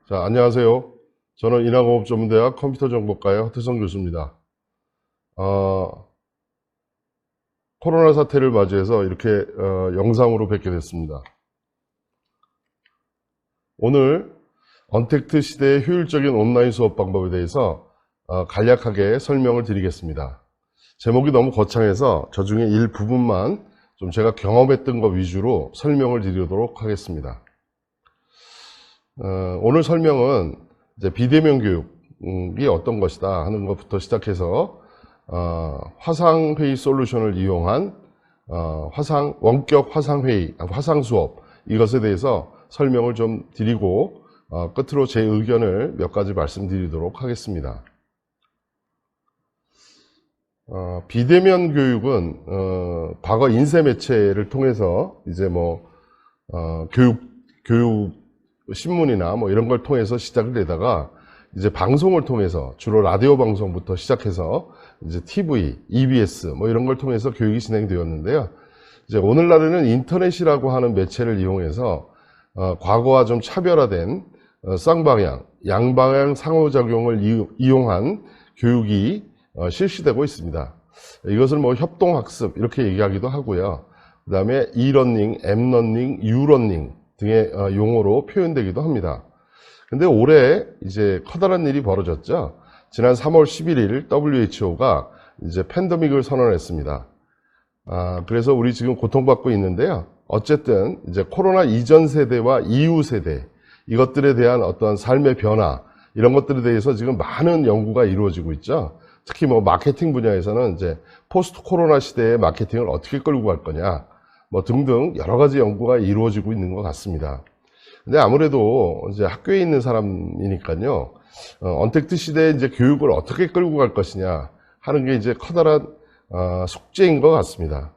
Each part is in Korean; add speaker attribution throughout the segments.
Speaker 1: 자, 안녕하세요. 저는 인하공업전문대학 컴퓨터정보과의 허태성 교수입니다. 코로나 사태를 맞이해서 이렇게 영상으로 뵙게 됐습니다. 오늘 언택트 시대의 효율적인 온라인 수업 방법에 대해서 간략하게 설명을 드리겠습니다. 제목이 너무 거창해서 저 중에 일부분만 좀 제가 경험했던 것 위주로 설명을 드리도록 하겠습니다. 오늘 설명은 이제 비대면 교육이 어떤 것이다 하는 것부터 시작해서 화상회의 솔루션을 이용한 원격 화상회의, 화상 수업 이것에 대해서 설명을 좀 드리고 끝으로 제 의견을 몇 가지 말씀드리도록 하겠습니다. 비대면 교육은 과거 인쇄 매체를 통해서 이제 교육 신문이나 이런 걸 통해서 시작을 되다가 이제 방송을 통해서 주로 라디오 방송부터 시작해서 이제 TV, EBS 이런 걸 통해서 교육이 진행되었는데요. 이제 오늘날에는 인터넷이라고 하는 매체를 이용해서 과거와 좀 차별화된 쌍방향, 양방향 상호작용을 이용한 교육이 실시되고 있습니다. 이것을 협동학습 이렇게 얘기하기도 하고요. 그 다음에 e러닝, m러닝, u러닝 등의 용어로 표현되기도 합니다. 근데 올해 이제 커다란 일이 벌어졌죠. 지난 3월 11일 WHO가 이제 팬데믹을 선언했습니다. 그래서 우리 지금 고통받고 있는데요. 어쨌든 이제 코로나 이전 세대와 이후 세대 이것들에 대한 어떤 삶의 변화 이런 것들에 대해서 지금 많은 연구가 이루어지고 있죠. 특히 마케팅 분야에서는 이제 포스트 코로나 시대의 마케팅을 어떻게 끌고 갈 거냐 등등 여러 가지 연구가 이루어지고 있는 것 같습니다. 근데 아무래도 이제 학교에 있는 사람이니까요. 언택트 시대에 이제 교육을 어떻게 끌고 갈 것이냐 하는 게 이제 커다란 숙제인 것 같습니다.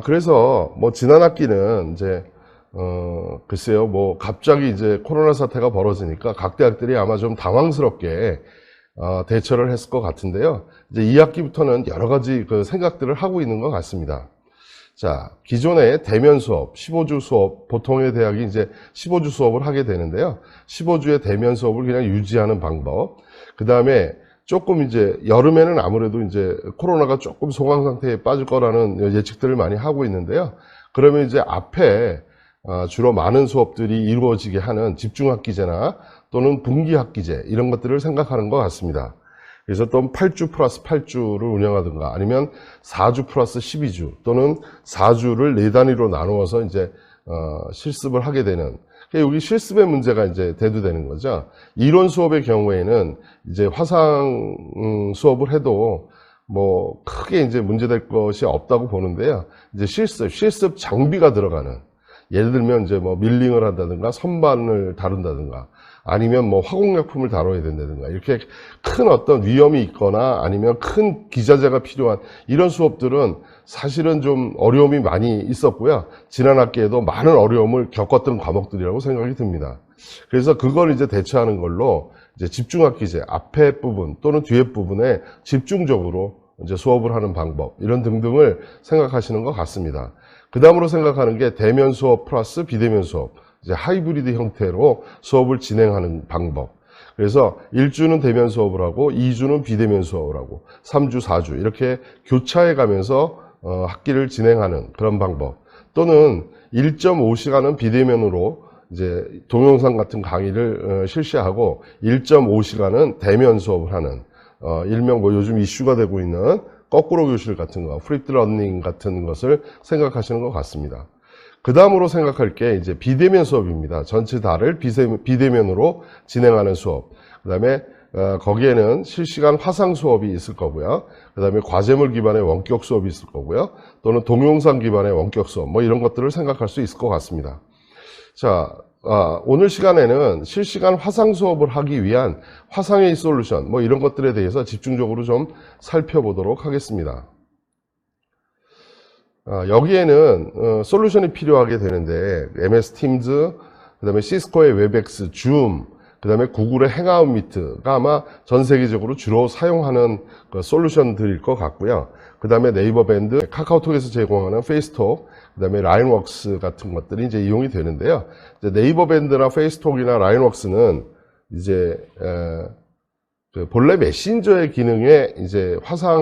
Speaker 1: 그래서 지난 학기는 이제 글쎄요, 갑자기 이제 코로나 사태가 벌어지니까 각 대학들이 아마 좀 당황스럽게 대처를 했을 것 같은데요. 이제 2학기부터는 여러 가지 생각들을 하고 있는 것 같습니다. 자, 기존의 대면 수업, 15주 수업, 보통의 대학이 이제 15주 수업을 하게 되는데요. 15주의 대면 수업을 그냥 유지하는 방법. 그 다음에 조금 이제 여름에는 아무래도 이제 코로나가 조금 소강 상태에 빠질 거라는 예측들을 많이 하고 있는데요. 그러면 이제 앞에 주로 많은 수업들이 이루어지게 하는 집중학기제나 또는 분기학기제 이런 것들을 생각하는 것 같습니다. 그래서 또 8주 플러스 8주를 운영하든가 아니면 4주 플러스 12주 또는 4주를 4단위로 나누어서 이제 실습을 하게 되는 여기 실습의 문제가 이제 대두되는 거죠. 이론 수업의 경우에는 이제 화상 수업을 해도 크게 이제 문제될 것이 없다고 보는데요. 이제 실습 장비가 들어가는 예를 들면 이제 밀링을 한다든가 선반을 다룬다든가 아니면 화공약품을 다뤄야 된다든가 이렇게 큰 어떤 위험이 있거나 아니면 큰 기자재가 필요한 이런 수업들은 사실은 좀 어려움이 많이 있었고요. 지난 학기에도 많은 어려움을 겪었던 과목들이라고 생각이 듭니다. 그래서 그걸 이제 대처하는 걸로 이제 집중학기제 앞에 부분 또는 뒤에 부분에 집중적으로 이제 수업을 하는 방법 이런 등등을 생각하시는 것 같습니다. 그 다음으로 생각하는 게 대면 수업 플러스 비대면 수업 이제 하이브리드 형태로 수업을 진행하는 방법. 그래서 1주는 대면 수업을 하고 2주는 비대면 수업을 하고 3주, 4주 이렇게 교차해 가면서 학기를 진행하는 그런 방법. 또는 1.5시간은 비대면으로 이제 동영상 같은 강의를 실시하고 1.5시간은 대면 수업을 하는 일명 요즘 이슈가 되고 있는 거꾸로 교실 같은 거, 프리드 러닝 같은 것을 생각하시는 것 같습니다. 그 다음으로 생각할 게 이제 비대면 수업입니다. 전체 다를 비대면으로 진행하는 수업. 그 다음에 거기에는 실시간 화상 수업이 있을 거고요. 그 다음에 과제물 기반의 원격 수업이 있을 거고요. 또는 동영상 기반의 원격 수업 이런 것들을 생각할 수 있을 것 같습니다. 자, 오늘 시간에는 실시간 화상 수업을 하기 위한 화상회의 솔루션 이런 것들에 대해서 집중적으로 좀 살펴보도록 하겠습니다. 여기에는 솔루션이 필요하게 되는데 MS 팀즈, 그 다음에 시스코의 웹엑스, 줌, 그 다음에 구글의 행아웃 미트가 아마 전 세계적으로 주로 사용하는 솔루션들일 것 같고요. 그 다음에 네이버 밴드, 카카오톡에서 제공하는 페이스톡, 그다음에 라인웍스 같은 것들이 이제 이용이 되는데요. 이제 네이버 밴드나 페이스톡이나 라인웍스는 이제 그 본래 메신저의 기능에 이제 화상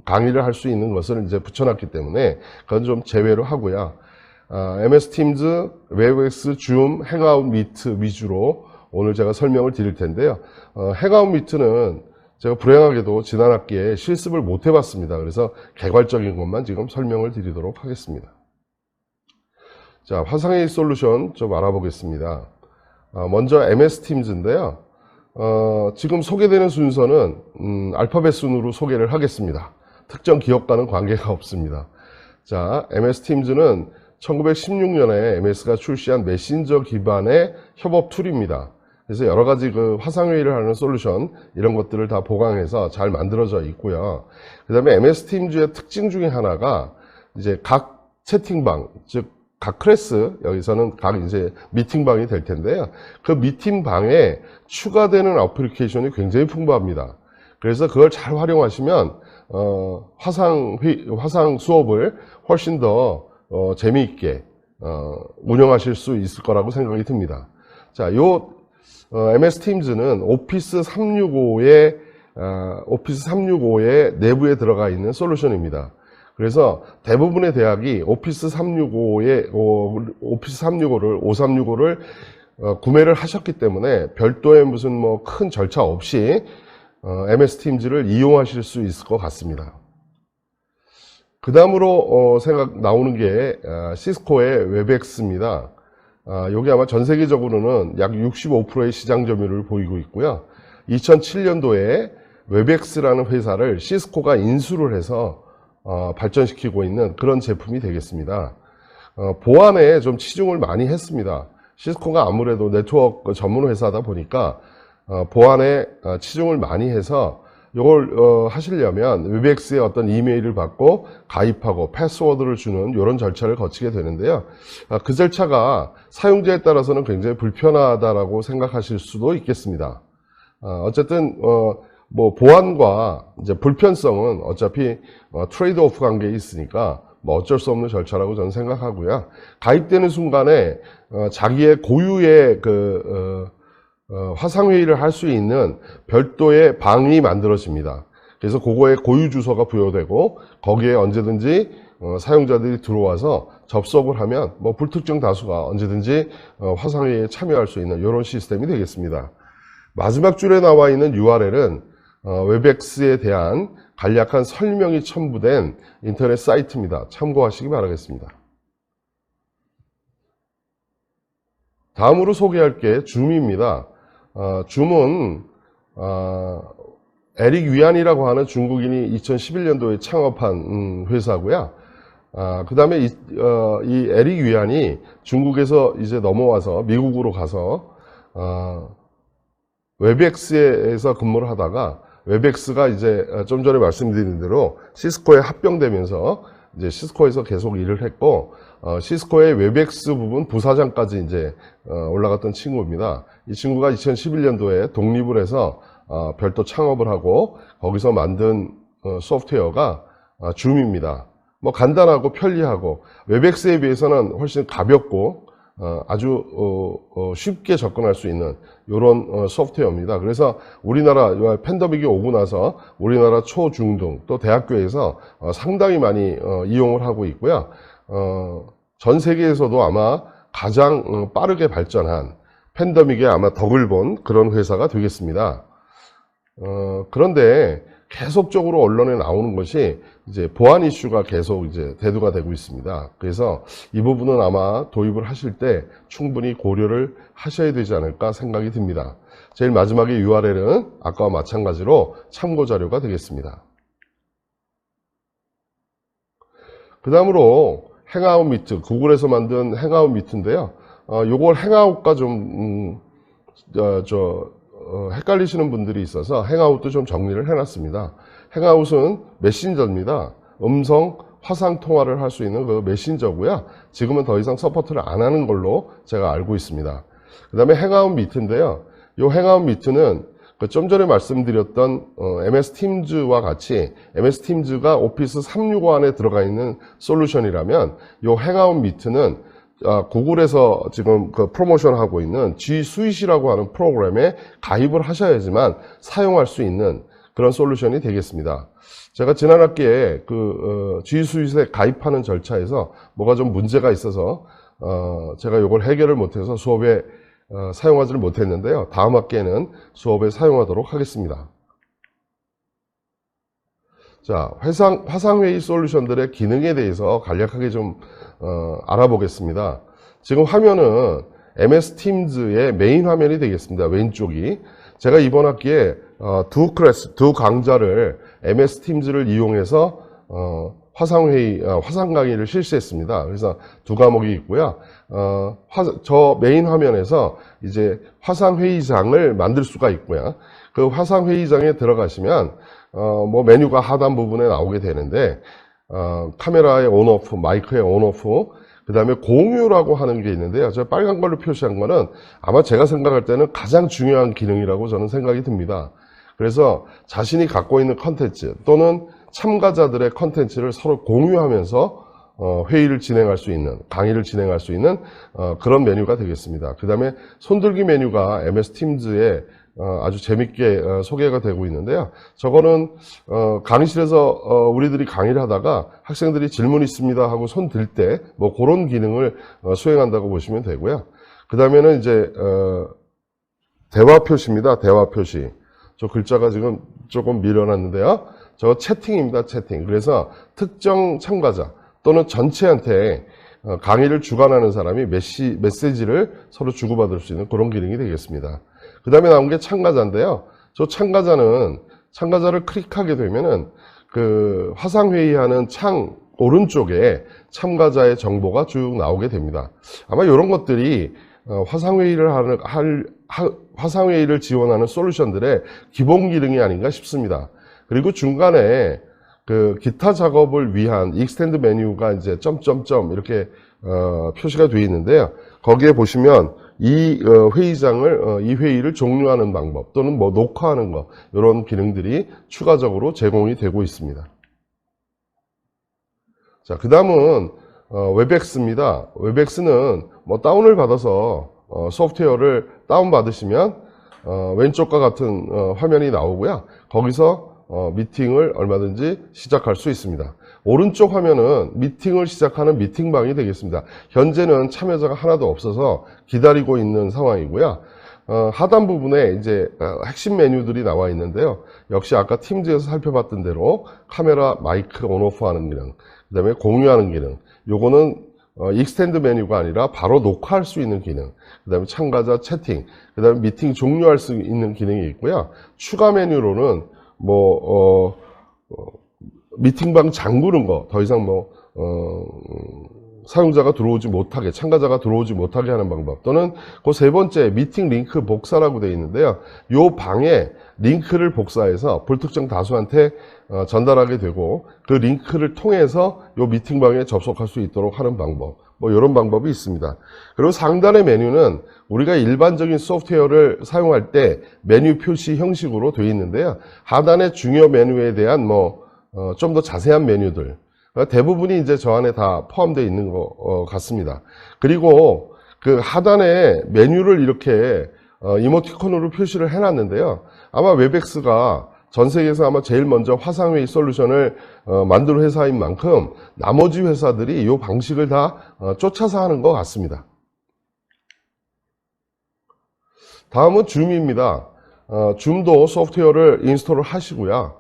Speaker 1: 강의를 할 수 있는 것을 이제 붙여놨기 때문에 그건 좀 제외로 하고요. MS Teams, 웨브엑스, 줌, 행아웃 미트 위주로 오늘 제가 설명을 드릴 텐데요. 행아웃 미트는 제가 불행하게도 지난 학기에 실습을 못 해봤습니다. 그래서 개괄적인 것만 지금 설명을 드리도록 하겠습니다. 자, 화상회의 솔루션 좀 알아보겠습니다. 먼저 MS Teams인데요. 지금 소개되는 순서는 알파벳 순으로 소개를 하겠습니다. 특정 기업과는 관계가 없습니다. 자, MS Teams는 1916년에 MS가 출시한 메신저 기반의 협업 툴입니다. 그래서 여러 가지 그 화상회의를 하는 솔루션 이런 것들을 다 보강해서 잘 만들어져 있고요. 그 다음에 MS Teams의 특징 중에 하나가 이제 각 채팅방, 즉 각 클래스, 여기서는 각 이제 미팅방이 될 텐데요. 그 미팅방에 추가되는 어플리케이션이 굉장히 풍부합니다. 그래서 그걸 잘 활용하시면 화상 수업을 훨씬 더 재미있게 운영하실 수 있을 거라고 생각이 듭니다. 자, MS Teams는 오피스 365의 내부에 들어가 있는 솔루션입니다. 그래서 대부분의 대학이 오피스 365를 5365를 구매를 하셨기 때문에 별도의 무슨 뭐 큰 절차 없이 MS Teams를 이용하실 수 있을 것 같습니다. 그 다음으로 나오는 게 시스코의 웹엑스입니다. 여기 아마 전 세계적으로는 약 65%의 시장 점유율을 보이고 있고요. 2007년도에 웹엑스라는 회사를 시스코가 인수를 해서 발전시키고 있는 그런 제품이 되겠습니다. 보안에 좀 치중을 많이 했습니다. 시스코가 아무래도 네트워크 전문 회사다 보니까 보안에 치중을 많이 해서 이걸 하시려면 웹엑스에 어떤 이메일을 받고 가입하고 패스워드를 주는 이런 절차를 거치게 되는데요. 그 절차가 사용자에 따라서는 굉장히 불편하다라고 생각하실 수도 있겠습니다. 어쨌든 뭐 보안과 이제 불편성은 어차피 트레이드 오프 관계에 있으니까 뭐 어쩔 수 없는 절차라고 저는 생각하고요. 가입되는 순간에 자기의 고유의 화상회의를 할 수 있는 별도의 방이 만들어집니다. 그래서 그거에 고유 주소가 부여되고 거기에 언제든지 사용자들이 들어와서 접속을 하면 뭐 불특정 다수가 언제든지 화상회의에 참여할 수 있는 이런 시스템이 되겠습니다. 마지막 줄에 나와 있는 URL은 웹엑스에 대한 간략한 설명이 첨부된 인터넷 사이트입니다. 참고하시기 바라겠습니다. 다음으로 소개할 게 줌입니다. 줌은 에릭 위안이라고 하는 중국인이 2011년도에 창업한 회사고요. 그 다음에 이 에릭 위안이 중국에서 이제 넘어와서 미국으로 가서 웹엑스에서 근무를 하다가 웹엑스가 이제 좀 전에 말씀드린 대로 시스코에 합병되면서 이제 시스코에서 계속 일을 했고 시스코의 웹엑스 부분 부사장까지 이제 올라갔던 친구입니다. 이 친구가 2011년도에 독립을 해서 별도 창업을 하고 거기서 만든 소프트웨어가 줌입니다. 뭐 간단하고 편리하고 웹엑스에 비해서는 훨씬 가볍고 아주 쉽게 접근할 수 있는 이런 소프트웨어입니다. 그래서 우리나라 팬데믹이 오고 나서 우리나라 초, 중 등 또 대학교에서 상당히 많이 이용을 하고 있고요. 전 세계에서도 아마 가장 빠르게 발전한 팬데믹에 아마 덕을 본 그런 회사가 되겠습니다. 그런데 계속적으로 언론에 나오는 것이 이제 보안 이슈가 계속 이제 대두가 되고 있습니다. 그래서 이 부분은 아마 도입을 하실 때 충분히 고려를 하셔야 되지 않을까 생각이 듭니다. 제일 마지막에 URL은 아까와 마찬가지로 참고 자료가 되겠습니다. 그 다음으로 행아웃 미트, 구글에서 만든 행아웃 미트인데요. 요걸 행아웃과 좀 헷갈리시는 분들이 있어서 행아웃도 좀 정리를 해놨습니다. 행아웃은 메신저입니다. 음성 화상 통화를 할 수 있는 그 메신저고요. 지금은 더 이상 서포트를 안 하는 걸로 제가 알고 있습니다. 그 다음에 행아웃 미트인데요. 이 행아웃 미트는 그 좀 전에 말씀드렸던 MS 팀즈와 같이 MS 팀즈가 오피스 365 안에 들어가 있는 솔루션이라면 요 행아웃 미트는 구글에서 지금 그 프로모션하고 있는 G 스윗이라고 하는 프로그램에 가입을 하셔야지만 사용할 수 있는 그런 솔루션이 되겠습니다. 제가 지난 학기에 그 G 스윗에 가입하는 절차에서 뭐가 좀 문제가 있어서 제가 이걸 해결을 못해서 수업에 사용하지를 못했는데요. 다음 학기에는 수업에 사용하도록 하겠습니다. 자, 화상회의 솔루션들의 기능에 대해서 간략하게 좀 알아보겠습니다. 지금 화면은 MS 팀즈의 메인 화면이 되겠습니다. 왼쪽이. 제가 이번 학기에 두 강좌를 MS 팀즈를 이용해서 화상 강의를 실시했습니다. 그래서 두 과목이 있고요. 저 메인 화면에서 이제 화상 회의장을 만들 수가 있고요. 그 화상 회의장에 들어가시면 뭐 메뉴가 하단 부분에 나오게 되는데 카메라의 온오프, 마이크의 온오프, 그 다음에 공유라고 하는 게 있는데요. 저 빨간 걸로 표시한 거는 아마 제가 생각할 때는 가장 중요한 기능이라고 저는 생각이 듭니다. 그래서 자신이 갖고 있는 컨텐츠 또는 참가자들의 컨텐츠를 서로 공유하면서 회의를 진행할 수 있는, 강의를 진행할 수 있는 그런 메뉴가 되겠습니다. 그 다음에 손들기 메뉴가 MS 팀즈에 아주 재밌게 소개가 되고 있는데요. 저거는 강의실에서 우리들이 강의를 하다가 학생들이 질문 있습니다 하고 손 들 때 뭐 그런 기능을 수행한다고 보시면 되고요. 그 다음에는 이제 대화 표시입니다. 대화 표시. 저 글자가 지금 조금 밀어놨는데요. 저 채팅입니다. 채팅. 그래서 특정 참가자 또는 전체한테 강의를 주관하는 사람이 메시지를 서로 주고받을 수 있는 그런 기능이 되겠습니다. 그 다음에 나온 게 참가자인데요. 저 참가자를 클릭하게 되면은 그 화상회의하는 창 오른쪽에 참가자의 정보가 쭉 나오게 됩니다. 아마 이런 것들이 화상회의를 지원하는 솔루션들의 기본 기능이 아닌가 싶습니다. 그리고 중간에 그 기타 작업을 위한 익스텐드 메뉴가 이제 점점점 이렇게 표시가 되어 있는데요. 거기에 보시면 이 회의장을 이 회의를 종료하는 방법 또는 뭐 녹화하는 거 이런 기능들이 추가적으로 제공이 되고 있습니다. 자, 그 다음은 웹엑스입니다. 웹엑스는 뭐 다운을 받아서 소프트웨어를 다운 받으시면 왼쪽과 같은 화면이 나오고요. 거기서 미팅을 얼마든지 시작할 수 있습니다. 오른쪽 화면은 미팅을 시작하는 미팅방이 되겠습니다. 현재는 참여자가 하나도 없어서 기다리고 있는 상황이고요. 하단 부분에 이제 핵심 메뉴들이 나와 있는데요. 역시 아까 팀즈에서 살펴봤던 대로 카메라, 마이크 온오프 하는 기능, 그 다음에 공유하는 기능, 요거는 익스텐드 메뉴가 아니라 바로 녹화할 수 있는 기능, 그 다음에 참가자 채팅, 그 다음에 미팅 종료할 수 있는 기능이 있고요. 추가 메뉴로는 미팅방 잠그는 거, 더 이상 사용자가 들어오지 못하게, 참가자가 들어오지 못하게 하는 방법, 또는 그 세 번째 미팅 링크 복사라고 되어 있는데요. 요 방에 링크를 복사해서 불특정 다수한테 전달하게 되고 그 링크를 통해서 요 미팅방에 접속할 수 있도록 하는 방법, 뭐 이런 방법이 있습니다. 그리고 상단의 메뉴는 우리가 일반적인 소프트웨어를 사용할 때 메뉴 표시 형식으로 되어 있는데요. 하단의 중요 메뉴에 대한 좀 더 자세한 메뉴들, 대부분이 이제 저 안에 다 포함되어 있는 것 같습니다. 그리고 그 하단에 메뉴를 이렇게 이모티콘으로 표시를 해놨는데요. 아마 웹엑스가 전 세계에서 아마 제일 먼저 화상회의 솔루션을 만든 회사인 만큼 나머지 회사들이 이 방식을 다 쫓아서 하는 것 같습니다. 다음은 줌입니다. 줌도 소프트웨어를 인스톨을 하시고요.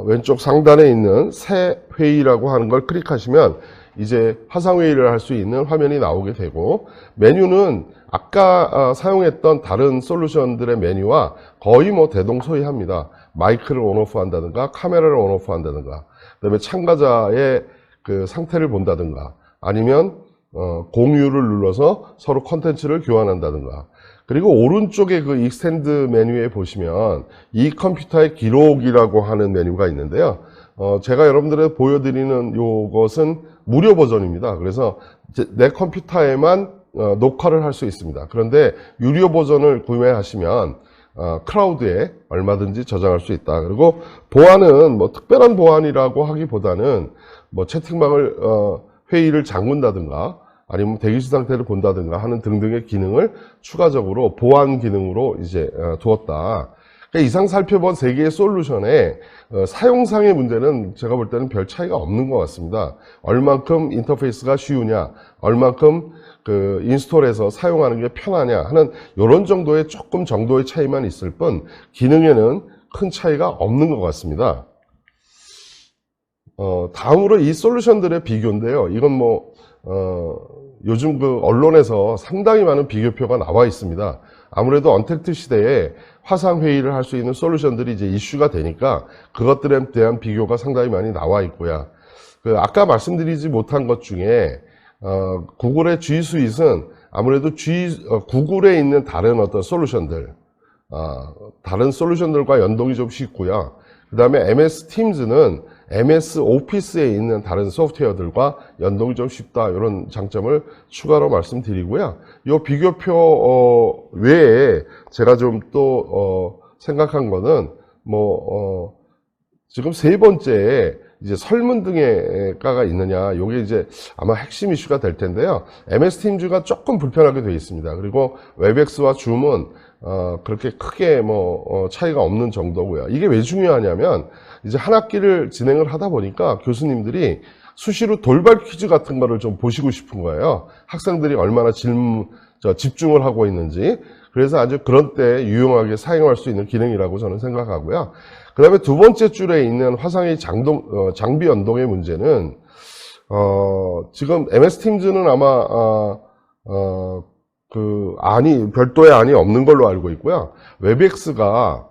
Speaker 1: 왼쪽 상단에 있는 새 회의라고 하는 걸 클릭하시면 이제 화상회의를 할 수 있는 화면이 나오게 되고, 메뉴는 아까 사용했던 다른 솔루션들의 메뉴와 거의 대동소이합니다. 마이크를 온오프 한다든가 카메라를 온오프 한다든가, 그 다음에 참가자의 그 상태를 본다든가, 아니면 공유를 눌러서 서로 컨텐츠를 교환한다든가. 그리고 오른쪽에 그 익스텐드 메뉴에 보시면 이 컴퓨터의 기록이라고 하는 메뉴가 있는데요. 제가 여러분들에게 보여드리는 요것은 무료 버전입니다. 그래서 내 컴퓨터에만 녹화를 할 수 있습니다. 그런데 유료 버전을 구매하시면 클라우드에 얼마든지 저장할 수 있다. 그리고 보안은 뭐 특별한 보안이라고 하기보다는 뭐 채팅방을 회의를 잠근다든가 아니면 대기실 상태를 본다든가 하는 등등의 기능을 추가적으로 보안 기능으로 이제 두었다. 그러니까 이상 살펴본 세 개의 솔루션의 사용상의 문제는 제가 볼 때는 별 차이가 없는 것 같습니다. 얼만큼 인터페이스가 쉬우냐, 얼만큼 그 인스톨해서 사용하는 게 편하냐 하는 이런 정도의 조금 정도의 차이만 있을 뿐 기능에는 큰 차이가 없는 것 같습니다. 다음으로 이 솔루션들의 비교인데요. 이건 뭐 요즘 그 언론에서 상당히 많은 비교표가 나와 있습니다. 아무래도 언택트 시대에 화상 회의를 할 수 있는 솔루션들이 이제 이슈가 되니까 그것들에 대한 비교가 상당히 많이 나와 있고요. 그 아까 말씀드리지 못한 것 중에 구글의 G 스윗은 아무래도 구글에 있는 다른 어떤 솔루션들, 다른 솔루션들과 연동이 좀 쉽고요. 그 다음에 MS 팀즈는 MS 오피스에 있는 다른 소프트웨어들과 연동이 좀 쉽다. 이런 장점을 추가로 말씀드리고요. 이 비교표 외에 제가 좀 또 생각한 거는 뭐 지금 세 번째에 이제 설문등에가가 있느냐, 요게 이제 아마 핵심 이슈가 될 텐데요. MS 팀즈가 조금 불편하게 되어 있습니다. 그리고 웹엑스와 줌은 그렇게 크게 뭐 차이가 없는 정도고요. 이게 왜 중요하냐면 이제 한 학기를 진행을 하다 보니까 교수님들이 수시로 돌발 퀴즈 같은 거를 좀 보시고 싶은 거예요. 학생들이 얼마나 집중을 하고 있는지. 그래서 아주 그런 때 유용하게 사용할 수 있는 기능이라고 저는 생각하고요. 그 다음에 두 번째 줄에 있는 화상의 장비 연동의 문제는 지금 MS 팀즈는 아마 별도의 안이 없는 걸로 알고 있고요. 웹엑스가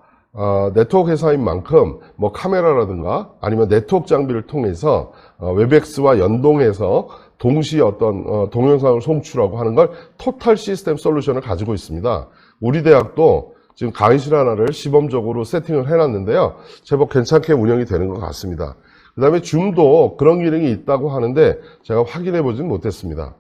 Speaker 1: 네트워크 회사인 만큼 뭐 카메라라든가 아니면 네트워크 장비를 통해서 웹엑스와 연동해서 동시에 어떤 동영상을 송출하고 하는 걸 토탈 시스템 솔루션을 가지고 있습니다. 우리 대학도 지금 강의실 하나를 시범적으로 세팅을 해놨는데요. 제법 괜찮게 운영이 되는 것 같습니다. 그 다음에 줌도 그런 기능이 있다고 하는데 제가 확인해 보진 못했습니다.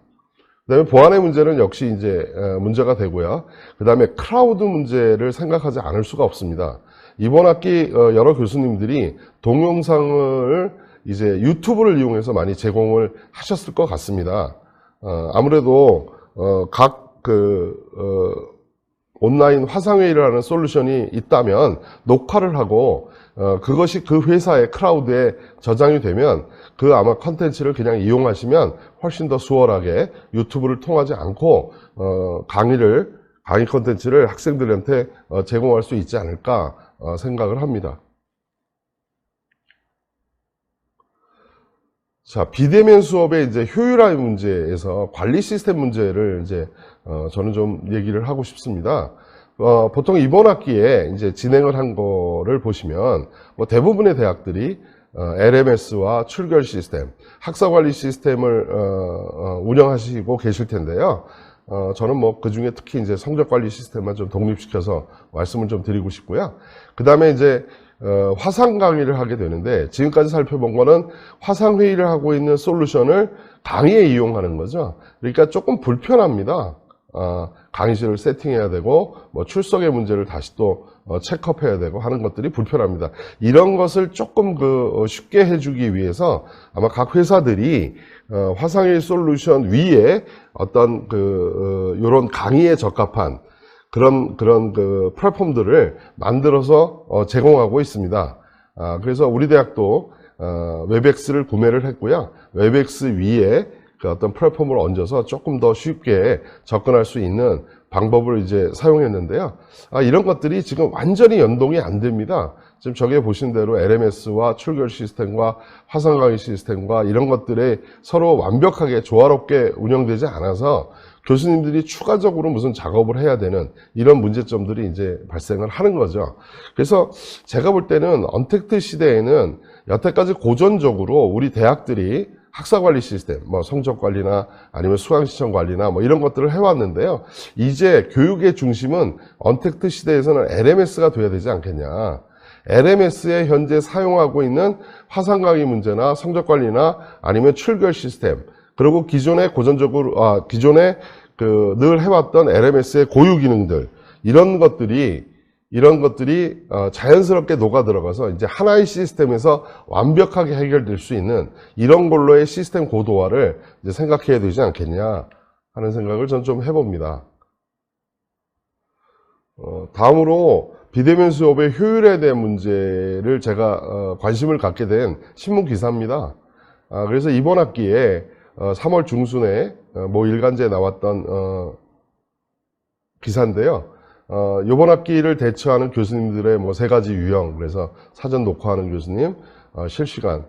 Speaker 1: 그 다음에 보안의 문제는 역시 이제 문제가 되고요. 그 다음에 클라우드 문제를 생각하지 않을 수가 없습니다. 이번 학기 여러 교수님들이 동영상을 이제 유튜브를 이용해서 많이 제공을 하셨을 것 같습니다. 아무래도 온라인 화상회의를 하는 솔루션이 있다면 녹화를 하고 그것이 그 회사의 클라우드에 저장이 되면 그 아마 컨텐츠를 그냥 이용하시면 훨씬 더 수월하게 유튜브를 통하지 않고 강의 컨텐츠를 학생들한테 제공할 수 있지 않을까 생각을 합니다. 자, 비대면 수업의 이제 효율화 문제에서 관리 시스템 문제를 이제 저는 좀 얘기를 하고 싶습니다. 보통 이번 학기에 이제 진행을 한 거를 보시면 뭐 대부분의 대학들이 LMS와 출결 시스템, 학사 관리 시스템을 운영하시고 계실 텐데요. 저는 뭐 그 중에 특히 이제 성적 관리 시스템만 좀 독립시켜서 말씀을 좀 드리고 싶고요. 그 다음에 이제 화상 강의를 하게 되는데 지금까지 살펴본 거는 화상 회의를 하고 있는 솔루션을 강의에 이용하는 거죠. 그러니까 조금 불편합니다. 강의실을 세팅해야 되고 뭐 출석의 문제를 다시 또 체크업해야 되고 하는 것들이 불편합니다. 이런 것을 조금 쉽게 해주기 위해서 아마 각 회사들이 화상회의 솔루션 위에 어떤 요런 강의에 적합한 그런 플랫폼들을 만들어서 제공하고 있습니다. 그래서 우리 대학도 웹엑스를 구매를 했고요. 웹엑스 위에 그 어떤 플랫폼을 얹어서 조금 더 쉽게 접근할 수 있는 방법을 이제 사용했는데요. 이런 것들이 지금 완전히 연동이 안 됩니다. 지금 저기 보신 대로 LMS와 출결 시스템과 화상 강의 시스템과 이런 것들이 서로 완벽하게 조화롭게 운영되지 않아서 교수님들이 추가적으로 무슨 작업을 해야 되는 이런 문제점들이 이제 발생을 하는 거죠. 그래서 제가 볼 때는 언택트 시대에는 여태까지 고전적으로 우리 대학들이 학사관리 시스템, 뭐 성적관리나 아니면 수강신청 관리나 뭐 이런 것들을 해왔는데요. 이제 교육의 중심은 언택트 시대에서는 LMS가 돼야 되지 않겠냐. LMS에 현재 사용하고 있는 화상 강의 문제나 성적관리나 아니면 출결 시스템, 그리고 기존에 늘 해왔던 LMS의 고유 기능들, 이런 것들이 이런 것들이 자연스럽게 녹아 들어가서 이제 하나의 시스템에서 완벽하게 해결될 수 있는 이런 걸로의 시스템 고도화를 이제 생각해야 되지 않겠냐 하는 생각을 전 좀 해봅니다. 다음으로 비대면 수업의 효율에 대한 문제를 제가 관심을 갖게 된 신문 기사입니다. 그래서 이번 학기에 3월 중순에 모 일간지에 나왔던 기사인데요. 이번 학기를 대처하는 교수님들의 뭐 3가지 유형, 그래서 사전 녹화하는 교수님, 실시간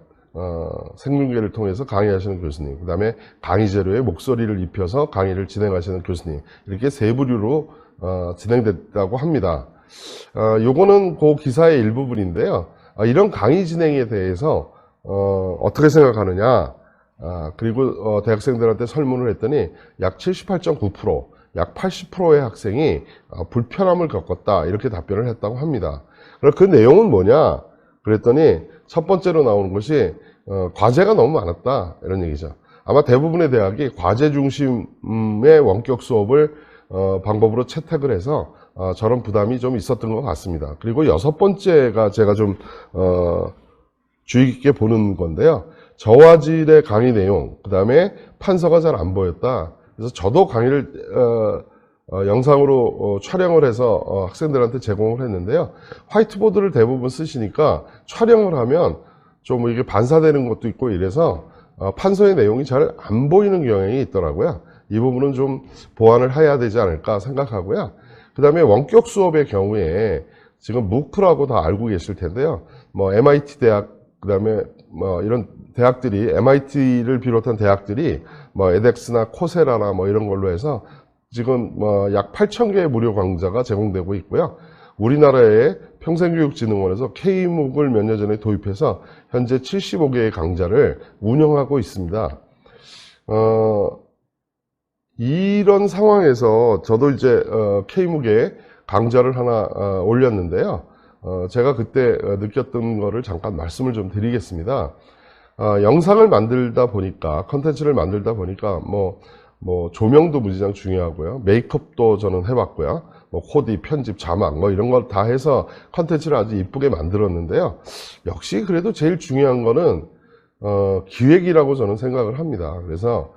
Speaker 1: 생중계를 통해서 강의하시는 교수님, 그 다음에 강의 재료에 목소리를 입혀서 강의를 진행하시는 교수님, 이렇게 3부류로 진행됐다고 합니다. 요거는 그 기사의 일부분인데요. 이런 강의 진행에 대해서 어떻게 생각하느냐, 그리고 대학생들한테 설문을 했더니 약 78.9%, 약 80%의 학생이 불편함을 겪었다, 이렇게 답변을 했다고 합니다. 그럼 그 내용은 뭐냐 그랬더니 첫 번째로 나오는 것이 과제가 너무 많았다, 이런 얘기죠. 아마 대부분의 대학이 과제 중심의 원격 수업을 방법으로 채택을 해서 저런 부담이 좀 있었던 것 같습니다. 그리고 6번째가 제가 좀 주의 깊게 보는 건데요. 저화질의 강의 내용, 그 다음에 판서가 잘 안 보였다. 그래서 저도 강의를 영상으로 촬영을 해서 학생들한테 제공을 했는데요. 화이트보드를 대부분 쓰시니까 촬영을 하면 좀 이게 반사되는 것도 있고 이래서 판서의 내용이 잘 안 보이는 경향이 있더라고요. 이 부분은 좀 보완을 해야 되지 않을까 생각하고요. 그 다음에 원격 수업의 경우에 지금 무크라고 다 알고 계실 텐데요. 뭐 MIT 대학, 그 다음에 뭐 이런 대학들이, MIT를 비롯한 대학들이 뭐 에덱스나 코세라나 뭐 이런 걸로 해서 지금 뭐 약 8,000개의 무료 강좌가 제공되고 있고요. 우리나라의 평생교육진흥원에서 K묵을 몇 년 전에 도입해서 현재 75개의 강좌를 운영하고 있습니다. 이런 상황에서 저도 이제 K묵에 강좌를 하나 올렸는데요. 제가 그때 느꼈던 거를 잠깐 말씀을 좀 드리겠습니다. 영상을 만들다 보니까, 컨텐츠를 만들다 보니까 뭐 조명도 무지장 중요하고요. 메이크업도 저는 해봤고요. 뭐 코디, 편집, 자막 뭐 이런 걸 다 해서 컨텐츠를 아주 이쁘게 만들었는데요. 역시 그래도 제일 중요한 거는 기획이라고 저는 생각을 합니다. 그래서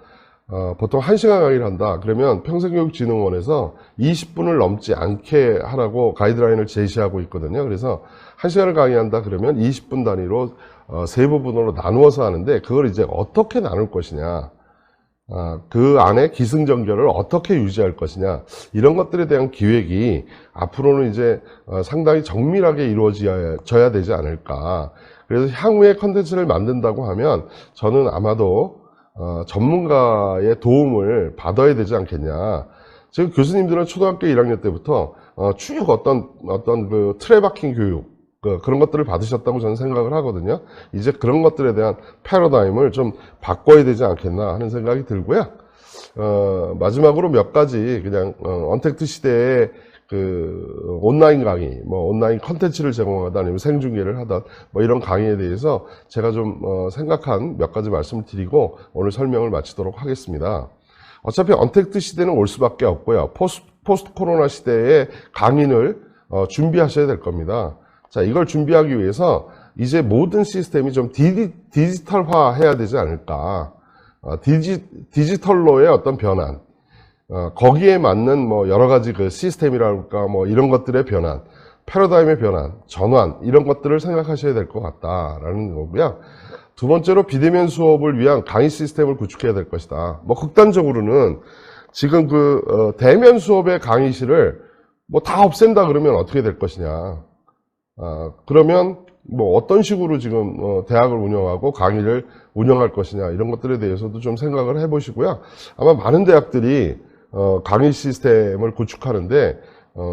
Speaker 1: 보통 1시간 강의를 한다 그러면 평생교육진흥원에서 20분을 넘지 않게 하라고 가이드라인을 제시하고 있거든요. 그래서 1시간을 강의한다 그러면 20분 단위로 3부분으로 나누어서 하는데, 그걸 이제 어떻게 나눌 것이냐, 그 안에 기승전결을 어떻게 유지할 것이냐, 이런 것들에 대한 기획이 앞으로는 이제 상당히 정밀하게 이루어져야 되지 않을까. 그래서 향후에 컨텐츠를 만든다고 하면 저는 아마도 전문가의 도움을 받아야 되지 않겠냐. 지금 교수님들은 초등학교 1학년 때부터 쭉 어떤 그 트레바킹 교육, 그런 것들을 받으셨다고 저는 생각을 하거든요. 이제 그런 것들에 대한 패러다임을 좀 바꿔야 되지 않겠나 하는 생각이 들고요. 마지막으로 몇 가지 그냥 언택트 시대에 그 온라인 강의, 뭐 온라인 컨텐츠를 제공하다 아니면 생중계를 하다 뭐 이런 강의에 대해서 제가 좀 생각한 몇 가지 말씀을 드리고 오늘 설명을 마치도록 하겠습니다. 어차피 언택트 시대는 올 수밖에 없고요. 포스트 코로나 시대에 강의를 준비하셔야 될 겁니다. 자, 이걸 준비하기 위해서 이제 모든 시스템이 좀 디지털화 해야 되지 않을까. 디지털로의 어떤 변환, 거기에 맞는 뭐 여러 가지 그 시스템이랄까 뭐 이런 것들의 변환, 패러다임의 변환, 전환, 이런 것들을 생각하셔야 될 것 같다라는 거고요. 두 번째로 비대면 수업을 위한 강의 시스템을 구축해야 될 것이다. 뭐 극단적으로는 지금 그 대면 수업의 강의실을 뭐 다 없앤다 그러면 어떻게 될 것이냐. 그러면 뭐 어떤 식으로 지금 대학을 운영하고 강의를 운영할 것이냐, 이런 것들에 대해서도 좀 생각을 해보시고요. 아마 많은 대학들이 강의 시스템을 구축하는데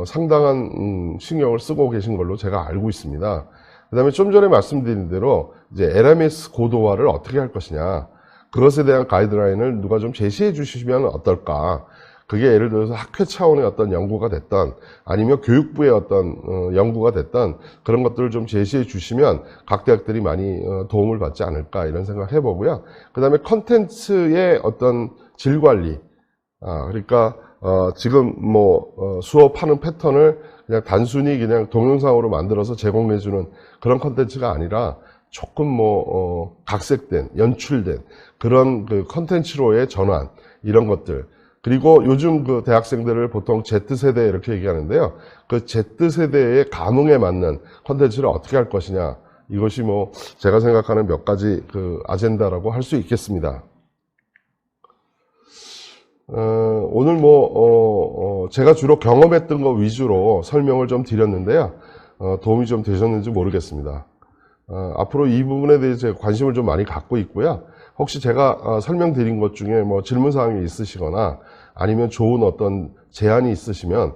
Speaker 1: 상당한 신경을 쓰고 계신 걸로 제가 알고 있습니다. 그 다음에 좀 전에 말씀드린 대로 이제 LMS 고도화를 어떻게 할 것이냐, 그것에 대한 가이드라인을 누가 좀 제시해 주시면 어떨까. 그게 예를 들어서 학회 차원의 어떤 연구가 됐던 아니면 교육부의 어떤 연구가 됐던 그런 것들을 좀 제시해 주시면 각 대학들이 많이 도움을 받지 않을까, 이런 생각 해보고요. 그 다음에 컨텐츠의 어떤 질 관리, 그러니까 지금 수업하는 패턴을 그냥 단순히 그냥 동영상으로 만들어서 제공해주는 그런 컨텐츠가 아니라 조금 각색된, 연출된 그런 그 컨텐츠로의 전환, 이런 것들. 그리고 요즘 그 대학생들을 보통 Z세대 이렇게 얘기하는데요. 그 Z세대의 감흥에 맞는 컨텐츠를 어떻게 할 것이냐. 이것이 제가 생각하는 몇 가지 그 아젠다라고 할 수 있겠습니다. 오늘 제가 주로 경험했던 거 위주로 설명을 좀 드렸는데요. 도움이 좀 되셨는지 모르겠습니다. 앞으로 이 부분에 대해서 관심을 좀 많이 갖고 있고요. 혹시 제가 설명드린 것 중에 질문사항이 있으시거나 아니면 좋은 어떤 제안이 있으시면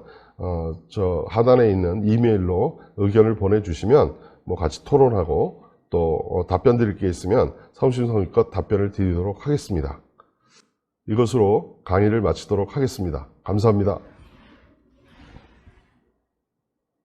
Speaker 1: 저 하단에 있는 이메일로 의견을 보내주시면 같이 토론하고 또 답변 드릴 게 있으면 성심성의껏 답변을 드리도록 하겠습니다. 이것으로 강의를 마치도록 하겠습니다. 감사합니다.